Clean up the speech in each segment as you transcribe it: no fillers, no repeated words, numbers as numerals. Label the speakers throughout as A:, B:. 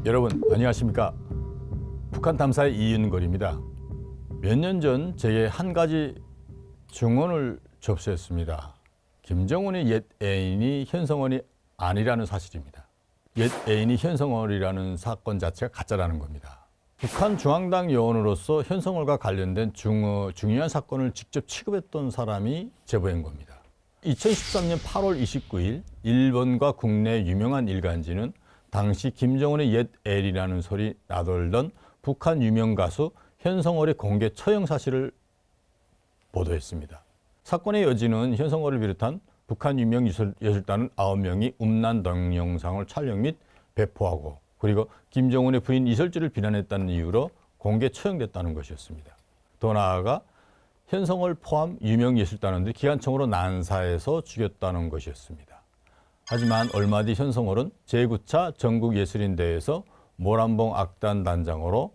A: 여러분 안녕하십니까? 북한 탐사의 이윤걸입니다. 몇 년 전 제게 한 가지 증언을 접수했습니다. 김정은의 옛 애인이 현성원이 아니라는 사실입니다. 옛 애인이 현성월이라는 사건 자체가 가짜라는 겁니다. 북한 중앙당 요원으로서 현성월과 관련된 중요한 사건을 직접 취급했던 사람이 제보한 겁니다. 2013년 8월 29일 일본과 국내 유명한 일간지는 당시 김정은의 옛 애인이라는 소리 나돌던 북한 유명 가수 현성월의 공개 처형 사실을 보도했습니다. 사건의 여지는 현성월을 비롯한 북한 유명 예술단은 9명이 음란 동영상을 촬영 및 배포하고 그리고 김정은의 부인 이설주를 비난했다는 이유로 공개 처형됐다는 것이었습니다. 더 나아가 현성월 포함 유명 예술단원들이 기관총으로 난사해서 죽였다는 것이었습니다. 하지만 얼마 뒤 현성월은 제9차 전국예술인대회에서 모란봉 악단 단장으로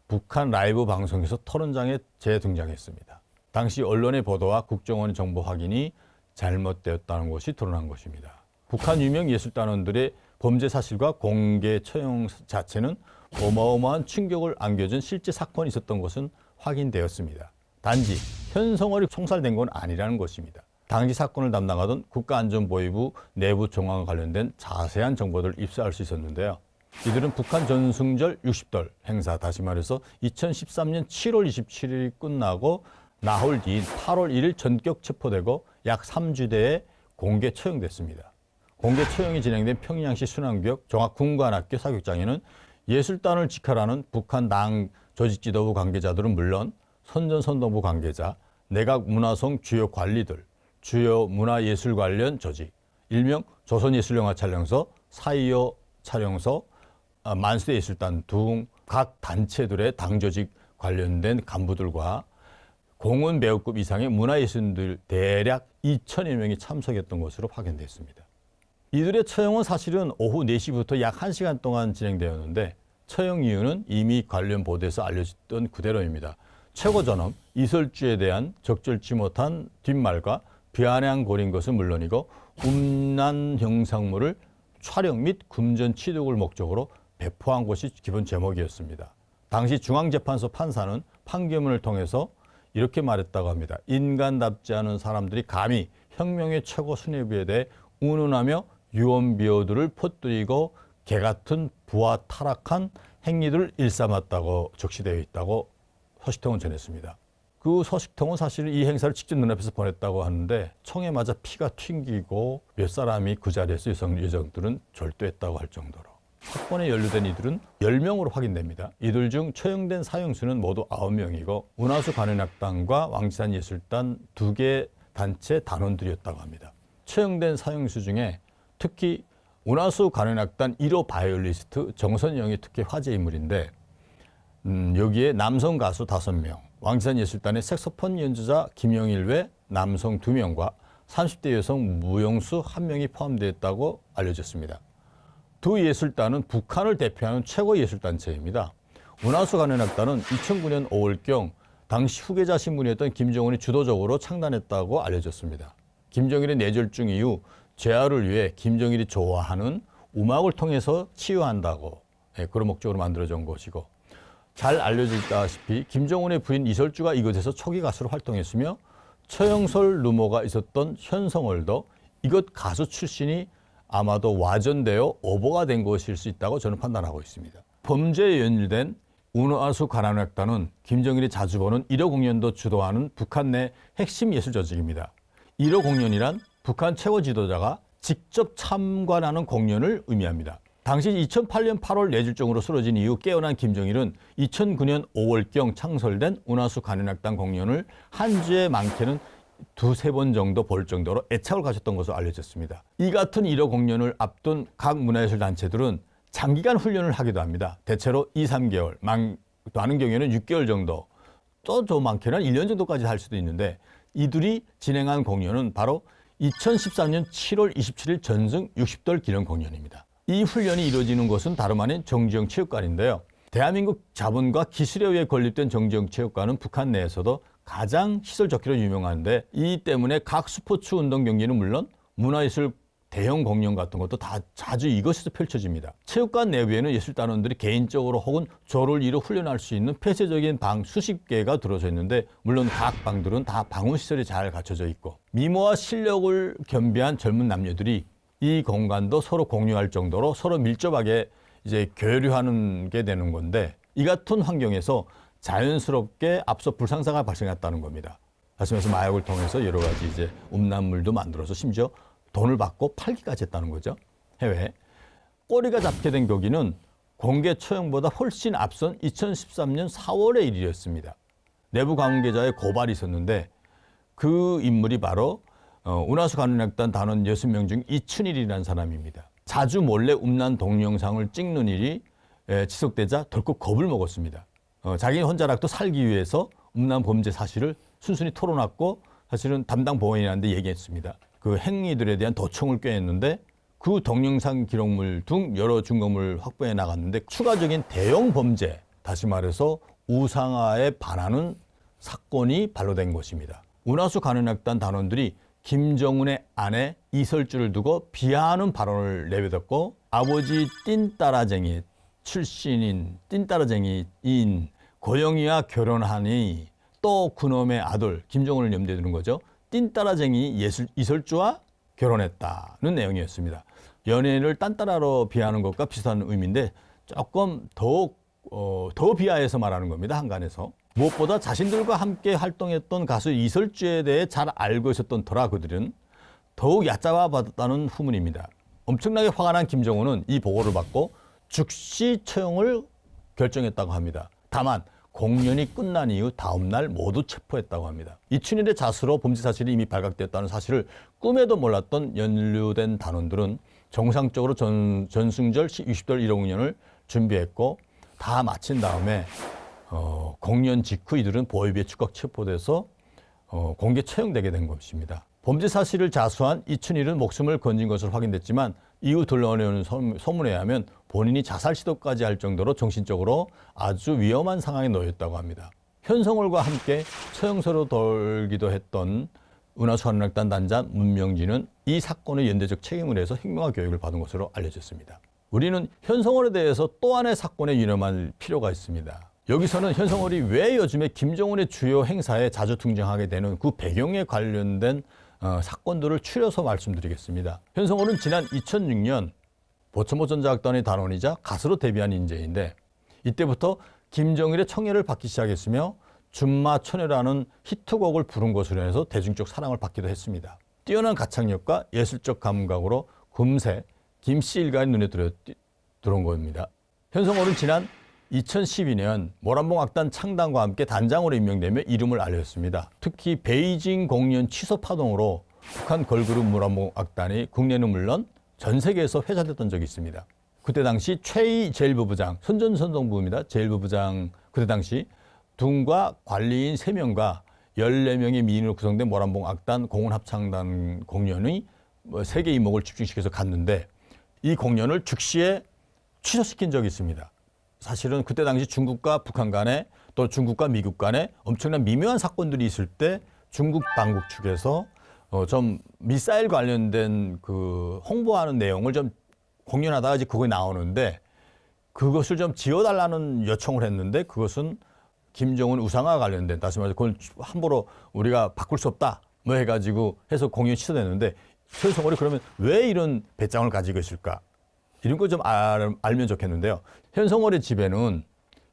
A: 북한 라이브 방송에서 토론장에 재등장했습니다. 당시 언론의 보도와 국정원의 정보 확인이 잘못되었다는 것이 드러난 것입니다. 북한 유명 예술단원들의 범죄 사실과 공개 처형 자체는 어마어마한 충격을 안겨준 실제 사건이 있었던 것은 확인되었습니다. 단지 현성월이 총살된 건 아니라는 것입니다. 당시 사건을 담당하던 국가안전보위부 내부 정황과 관련된 자세한 정보들을 입수할 수 있었는데요. 이들은 북한 전승절 60돌 행사, 다시 말해서 2013년 7월 27일이 끝나고 나흘 뒤인 8월 1일 전격 체포되고 약 3주대에 공개 처형됐습니다. 공개 처형이 진행된 평양시 순안구역 종합군관학교 사격장에는 예술단을 직할하는 북한 당 조직지도부 관계자들은 물론 선전선동부 관계자, 내각문화성 주요 관리들, 주요 문화예술 관련 조직, 일명 조선예술영화촬영소, 사이오 촬영소, 만수대 예술단 등 각 단체들의 당조직 관련된 간부들과 공은 배우급 이상의 문화예술인들 대략 2천여 명이 참석했던 것으로 확인됐습니다. 이들의 처형은 사실은 오후 4시부터 약 1시간 동안 진행되었는데 처형 이유는 이미 관련 보도에서 알려졌던 그대로입니다. 최고전업 이설주에 대한 적절치 못한 뒷말과 비아냥거린 것은 물론이고 음란 형상물을 촬영 및 금전 취득을 목적으로 배포한 것이 기본 제목이었습니다. 당시 중앙재판소 판사는 판결문을 통해서 이렇게 말했다고 합니다. 인간답지 않은 사람들이 감히 혁명의 최고 수뇌부에 대해 운운하며 유언비어들을 퍼뜨리고 개같은 부와 타락한 행위들을 일삼았다고 적시되어 있다고 서식통은 전했습니다. 그 서식통은 사실 이 행사를 직접 눈앞에서 보냈다고 하는데 총에 맞아 피가 튕기고 몇 사람이 그 자리에서 여성들은 절도했다고 할 정도로 사건에 연루된 이들은 10명으로 확인됩니다. 이들 중 처형된 사형수는 모두 9명이고 운하수 관현악단과 왕지산 예술단 2개 단체 단원들이었다고 합니다. 처형된 사형수 중에 특히 운하수 관현악단 1호 바이올리스트 정선영이 특히 화제 인물인데 여기에 남성 가수 5명, 왕지산 예술단의 색소폰 연주자 김영일 외 남성 2명과 30대 여성 무용수 1명이 포함되었다고 알려졌습니다. 두 예술단은 북한을 대표하는 최고 예술단체입니다. 운하수 관현악단은 2009년 5월경 당시 후계자 신분이었던 김정은이 주도적으로 창단했다고 알려졌습니다. 김정일의 뇌졸중 이후 재활을 위해 김정일이 좋아하는 음악을 통해서 치유한다고 그런 목적으로 만들어진 것이고 잘 알려졌다시피 김정은의 부인 이설주가 이곳에서 초기 가수로 활동했으며 처형설 루머가 있었던 현성월도 이곳 가수 출신이 아마도 와전되어 오보가 된 것일 수 있다고 저는 판단하고 있습니다. 범죄에 연루된 운하수 관현악단은 김정일이 자주 보는 1호 공연도 주도하는 북한 내 핵심 예술 조직입니다. 1호 공연이란 북한 최고 지도자가 직접 참관하는 공연을 의미합니다. 당시 2008년 8월 뇌졸중으로 쓰러진 이후 깨어난 김정일은 2009년 5월경 창설된 운하수 관현악단 공연을 한 주에 많게는 2-3번 정도 볼 정도로 애착을 가졌던 것으로 알려졌습니다. 이 같은 1호 공연을 앞둔 각 문화예술 단체들은 장기간 훈련을 하기도 합니다. 대체로 2-3개월, 많은 경우에는 6개월 정도, 또 더 많게는 1년 정도까지 할 수도 있는데 이들이 진행한 공연은 바로 2013년 7월 27일 전승 60돌 기념 공연입니다. 이 훈련이 이루어지는 곳은 다름 아닌 정지영 체육관인데요. 대한민국 자본과 기술에 의해 건립된 정지영 체육관은 북한 내에서도 가장 시설 좋기로 유명한데 이 때문에 각 스포츠 운동 경기는 물론 문화예술 대형 공연 같은 것도 다 자주 이것에서 펼쳐집니다. 체육관 내부에는 예술단원들이 개인적으로 혹은 조를 이루 훈련할 수 있는 폐쇄적인 방 수십 개가 들어서 있는데 물론 각 방들은 다 방호시설이 잘 갖춰져 있고 미모와 실력을 겸비한 젊은 남녀들이 이 공간도 서로 공유할 정도로 서로 밀접하게 이제 교류하는 게 되는 건데 이 같은 환경에서 자연스럽게 앞서 불상사가 발생했다는 겁니다. 말씀해서 마약을 통해서 여러 가지 이제 음란물도 만들어서 심지어 돈을 받고 팔기까지 했다는 거죠. 해외에. 꼬리가 잡게 된 교기는 공개 처형보다 훨씬 앞선 2013년 4월의 일이었습니다. 내부 관계자의 고발이 있었는데 그 인물이 바로 운하수 간호학단 단원 6명 중 이춘일이라는 사람입니다. 자주 몰래 음란 동영상을 찍는 일이 지속되자 덜컥 겁을 먹었습니다. 자기 혼자라도 살기 위해서 음란 범죄 사실을 순순히 털어놨고 사실은 담당 보안인한테 얘기했습니다. 그 행위들에 대한 도청을 꾀했는데 그 동영상 기록물 등 여러 증거물을 확보해 나갔는데 추가적인 대형 범죄, 다시 말해서 우상화에 반하는 사건이 발로된 것입니다. 운하수 간호학단 단원들이 김정은의 아내 이설주를 두고 비하하는 발언을 내뱉었고 아버지 띵따라쟁이 출신인 띵따라쟁이인 고영이와 결혼하니 또 그놈의 아들 김정은을 염두에 두는 거죠. 띵따라쟁이 이설주와 결혼했다는 내용이었습니다. 연예인을 딴따라로 비하하는 것과 비슷한 의미인데 조금 더 비하해서 말하는 겁니다. 한간에서. 무엇보다 자신들과 함께 활동했던 가수 이설주에 대해 잘 알고 있었던 터라 그들은 더욱 얕잡아 받았다는 후문입니다. 엄청나게 화가 난 김정은은 이 보고를 받고 즉시 처형을 결정했다고 합니다. 다만 공연이 끝난 이후 다음 날 모두 체포했다고 합니다. 이춘일의 자수로 범죄 사실이 이미 발각됐다는 사실을 꿈에도 몰랐던 연루된 단원들은 정상적으로 전승절 60돌 1호 공연을 준비했고 다 마친 다음에 공연 직후 이들은 보위부에 즉각 체포돼서 공개 처형되게 된 것입니다. 범죄 사실을 자수한 이춘일은 목숨을 건진 것으로 확인됐지만 이후 들러내오는 소문에 의하면 본인이 자살 시도까지 할 정도로 정신적으로 아주 위험한 상황에 놓였다고 합니다. 현성월과 함께 처형서로 돌기도 했던 운하수 간호학단 단장 문명진은 이 사건의 연대적 책임을 해서 혁명화 교육을 받은 것으로 알려졌습니다. 우리는 현성월에 대해서 또 하나의 사건에 유념할 필요가 있습니다. 여기서는 현성월이 왜 요즘에 김정은의 주요 행사에 자주 등장하게 되는 그 배경에 관련된 사건들을 추려서 말씀드리겠습니다. 현성월은 지난 2006년 보천모 전자학단의 단원이자 가수로 데뷔한 인재인데 이때부터 김정일의 청애를 받기 시작했으며 준마천회라는 히트곡을 부른 것으로 해서 대중적 사랑을 받기도 했습니다. 뛰어난 가창력과 예술적 감각으로 금세 김씨 일가의 눈에 들어온 겁니다. 현성월은 지난 2012년 모란봉 악단 창단과 함께 단장으로 임명되며 이름을 알렸습니다. 특히 베이징 공연 취소 파동으로 북한 걸그룹 모란봉 악단이 국내는 물론 전 세계에서 회자됐던 적이 있습니다. 그때 당시 최희 제1부부장, 선전선동부입니다. 제1부부장 그때 당시 등과 관리인 3명과 14명의 미인으로 구성된 모란봉 악단 공원합창단 공연의 세계 이목을 집중시켜서 갔는데 이 공연을 즉시에 취소시킨 적이 있습니다. 사실은 그때 당시 중국과 북한 간에 또 중국과 미국 간에 엄청난 미묘한 사건들이 있을 때 중국 당국 측에서 좀 미사일 관련된 그 홍보하는 내용을 좀 공연하다가 이제 그거에 나오는데 그것을 좀 지워달라는 요청을 했는데 그것은 김정은 우상화 관련된 다시 말해서 그걸 함부로 우리가 바꿀 수 없다 뭐 해가지고 해서 공연이 취소됐는데 현성월이 그러면 왜 이런 배짱을 가지고 있을까? 이런 거 좀 알면 좋겠는데요. 현성월의 집에는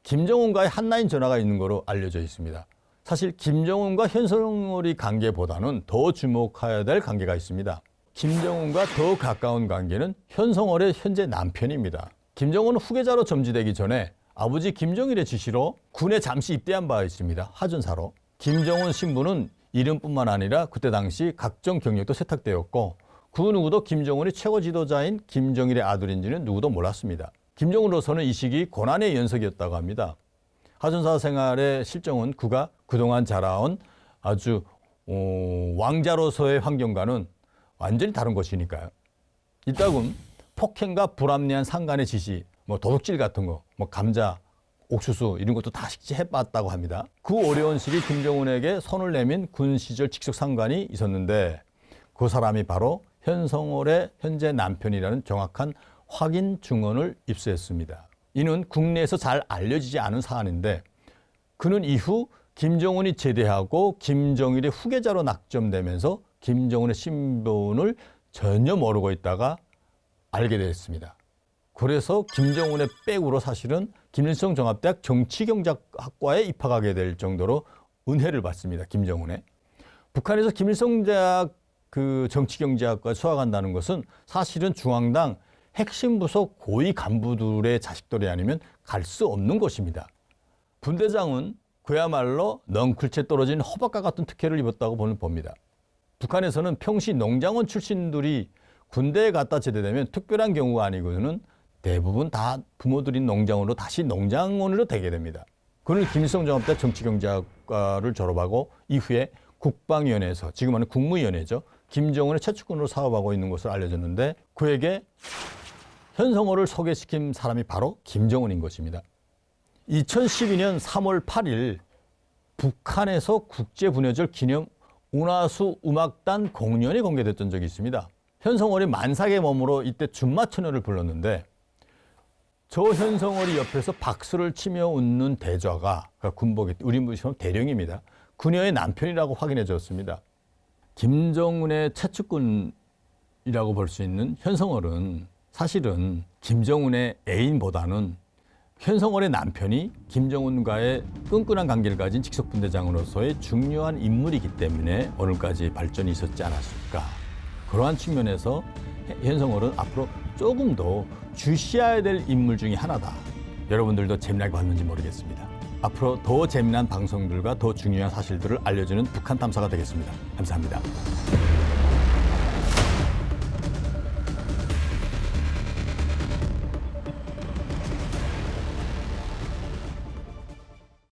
A: 김정은과의 핫라인 전화가 있는 거로 알려져 있습니다. 사실 김정은과 현성월의 관계보다는 더 주목해야 될 관계가 있습니다. 김정은과 더 가까운 관계는 현성월의 현재 남편입니다. 김정은은 후계자로 점지되기 전에 아버지 김정일의 지시로 군에 잠시 입대한 바가 있습니다. 하전사로. 김정은 신부는 이름뿐만 아니라 그때 당시 각종 경력도 세탁되었고 그 누구도 김정은이 최고 지도자인 김정일의 아들인지는 누구도 몰랐습니다. 김정은으로서는 이 시기 고난의 연속이었다고 합니다. 하전사 생활의 실정은 그가 그동안 자라온 아주 왕자로서의 환경과는 완전히 다른 것이니까요. 이따금 폭행과 불합리한 상간의 지시, 도둑질 같은 거, 감자, 옥수수 이런 것도 다 식지해봤다고 합니다. 그 어려운 시기 김정은에게 손을 내민 군 시절 직속 상관이 있었는데 그 사람이 바로 현성월의 현재 남편이라는 정확한 확인 증언을 입수했습니다. 이는 국내에서 잘 알려지지 않은 사안인데 그는 이후 김정은이 제대하고 김정일의 후계자로 낙점되면서 김정은의 신분을 전혀 모르고 있다가 알게 됐습니다. 그래서 김정은의 백으로 사실은 김일성 종합대학 정치경제학과에 입학하게 될 정도로 은혜를 받습니다. 김정은의. 북한에서 김일성 대학 그 정치경제학과 수학한다는 것은 사실은 중앙당 핵심 부서 고위 간부들의 자식들이 아니면 갈 수 없는 곳입니다. 분대장은 그야말로 넝쿨째 떨어진 호박과 같은 특혜를 입었다고 봅니다. 북한에서는 평시 농장원 출신들이 군대에 갔다 제대되면 특별한 경우가 아니고는 대부분 다 부모들이 농장원으로 다시 농장원으로 되게 됩니다. 그는 김일성 종합대학 정치경제학과를 졸업하고 이후에 국방위원회에서 지금 하는 국무위원회죠. 김정은의 최측근으로 사업하고 있는 것으로 알려졌는데 그에게 현성월을 소개시킨 사람이 바로 김정은인 것입니다. 2012년 3월 8일 북한에서 국제분여절 기념 운하수 음악단 공연이 공개됐던 적이 있습니다. 현성월이 만삭의 몸으로 이때 준마천여를 불렀는데 저 현성월이 옆에서 박수를 치며 웃는 대좌가 그러니까 군복이 우린부시면 대령입니다. 그녀의 남편이라고 확인해 줬습니다. 김정은의 최측근이라고 볼 수 있는 현성월은 사실은 김정은의 애인보다는 현성월의 남편이 김정은과의 끈끈한 관계를 가진 직속분대장으로서의 중요한 인물이기 때문에 오늘까지 발전이 있었지 않았을까. 그러한 측면에서 현성월은 앞으로 조금 더 주시해야 될 인물 중에 하나다. 여러분들도 재미나게 봤는지 모르겠습니다. 앞으로 더 재미난 방송들과 더 중요한 사실들을 알려주는 북한 탐사가 되겠습니다. 감사합니다.